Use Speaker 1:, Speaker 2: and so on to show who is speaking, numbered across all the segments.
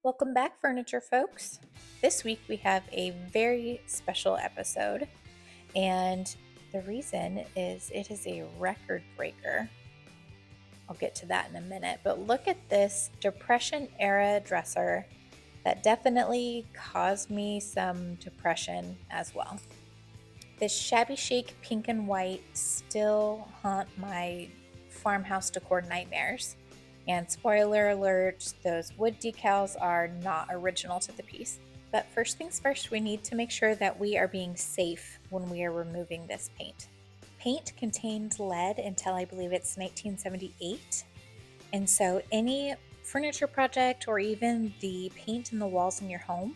Speaker 1: Welcome back, furniture folks. This week we have a very special episode, and the reason is it is a record breaker. I'll get to that in a minute, but look at this Depression era dresser that definitely caused me some depression as well. This shabby chic pink and white still haunt my farmhouse decor nightmares. And spoiler alert, those wood decals are not original to the piece. But first things first, we need to make sure that we are being safe when we are removing this paint. Paint contained lead until I believe it's 1978. And so any furniture project or even the paint in the walls in your home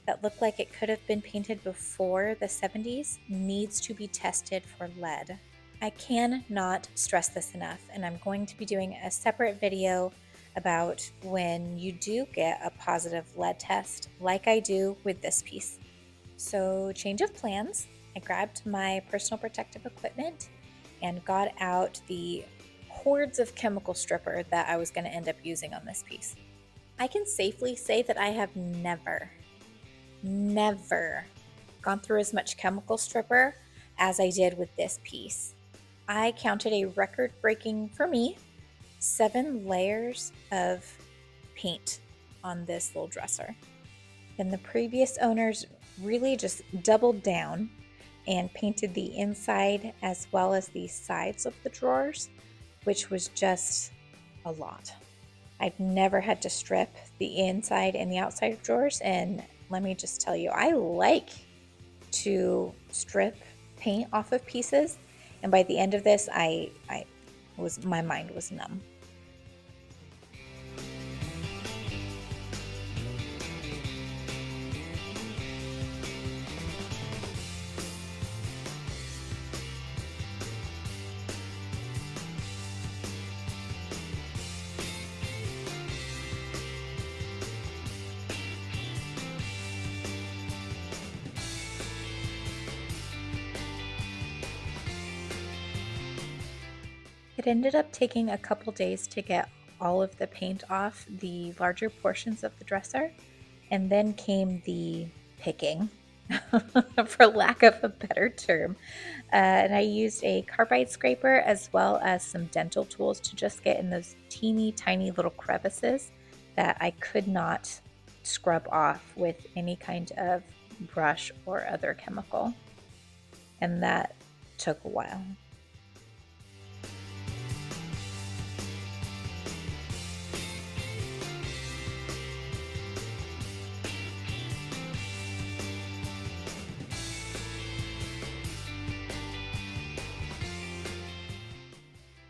Speaker 1: that look like it could have been painted before the 70s needs to be tested for lead. I cannot stress this enough, and I'm going to be doing a separate video about when you do get a positive lead test, like I do with this piece. So, change of plans. I grabbed my personal protective equipment and got out the hordes of chemical stripper that I was going to end up using on this piece. I can safely say that I have never gone through as much chemical stripper as I did with this piece. I counted a record-breaking, for me, 7 layers of paint on this little dresser. And the previous owners really just doubled down and painted the inside as well as the sides of the drawers, which was just a lot. I've never had to strip the inside and the outside of drawers, and let me just tell you, I like to strip paint off of pieces, and by the end of this, my mind was numb. It ended up taking a couple days to get all of the paint off the larger portions of the dresser, and then came the picking, for lack of a better term. And I used a carbide scraper as well as some dental tools to just get in those teeny tiny little crevices that I could not scrub off with any kind of brush or other chemical. And that took a while.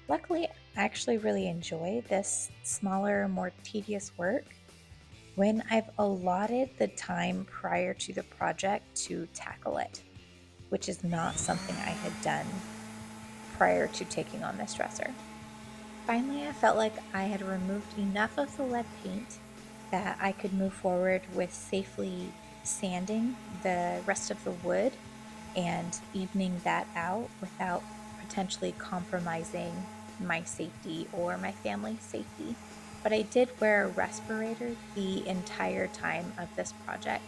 Speaker 1: Luckily, I actually really enjoy this smaller, more tedious work when I've allotted the time prior to the project to tackle it, which is not something I had done prior to taking on this dresser. Finally, I felt like I had removed enough of the lead paint that I could move forward with safely sanding the rest of the wood and evening that out without potentially compromising my safety or my family's safety. But I did wear a respirator the entire time of this project.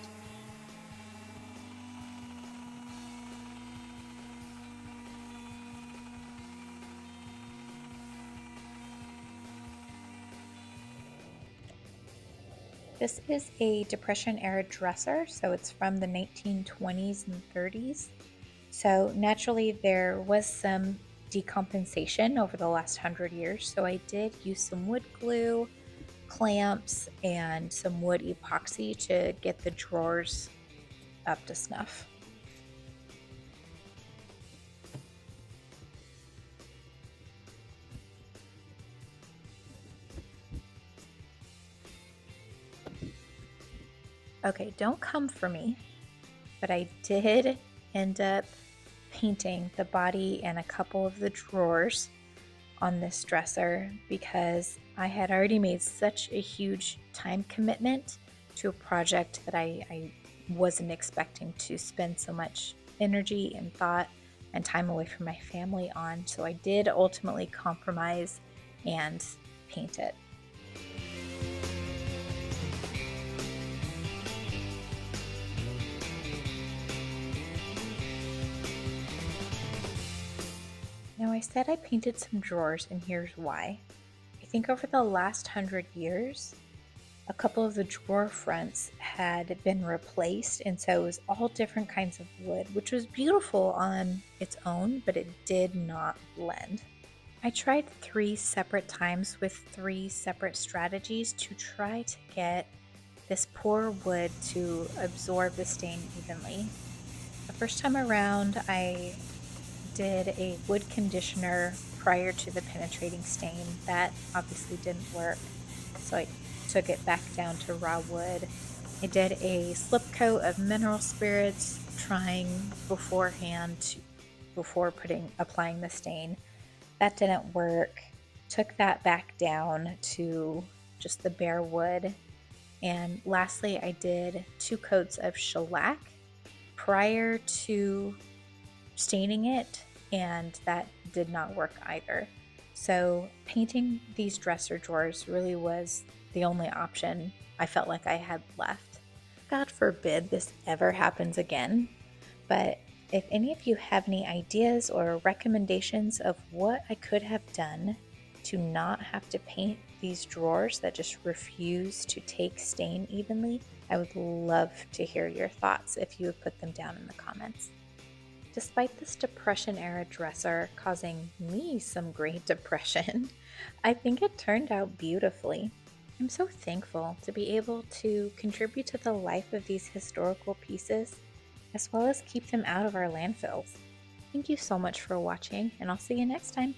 Speaker 1: This is a Depression era dresser, so it's from the 1920s and 30s. So naturally there was some decompensation over the last 100 years. So I did use some wood glue, clamps, and some wood epoxy to get the drawers up to snuff. Okay, don't come for me, but I did end up painting the body and a couple of the drawers on this dresser because I had already made such a huge time commitment to a project that I wasn't expecting to spend so much energy and thought and time away from my family on. So I did ultimately compromise and paint it. I said I painted some drawers, and here's why. I think over the last 100 years, a couple of the drawer fronts had been replaced, and so it was all different kinds of wood, which was beautiful on its own, but it did not blend. I tried 3 separate times with 3 separate strategies to try to get this poor wood to absorb the stain evenly. The first time around, I did a wood conditioner prior to the penetrating stain. That obviously didn't work, so I took it back down to raw wood. I did a slip coat of mineral spirits, trying beforehand before applying the stain. That didn't work. Took that back down to just the bare wood. And lastly, I did 2 coats of shellac prior to staining it, and that did not work either. So painting these dresser drawers really was the only option I felt like I had left. God forbid this ever happens again, but if any of you have any ideas or recommendations of what I could have done to not have to paint these drawers that just refuse to take stain evenly, I would love to hear your thoughts if you would put them down in the comments. Despite this Depression-era dresser causing me some great depression, I think it turned out beautifully. I'm so thankful to be able to contribute to the life of these historical pieces, as well as keep them out of our landfills. Thank you so much for watching, and I'll see you next time.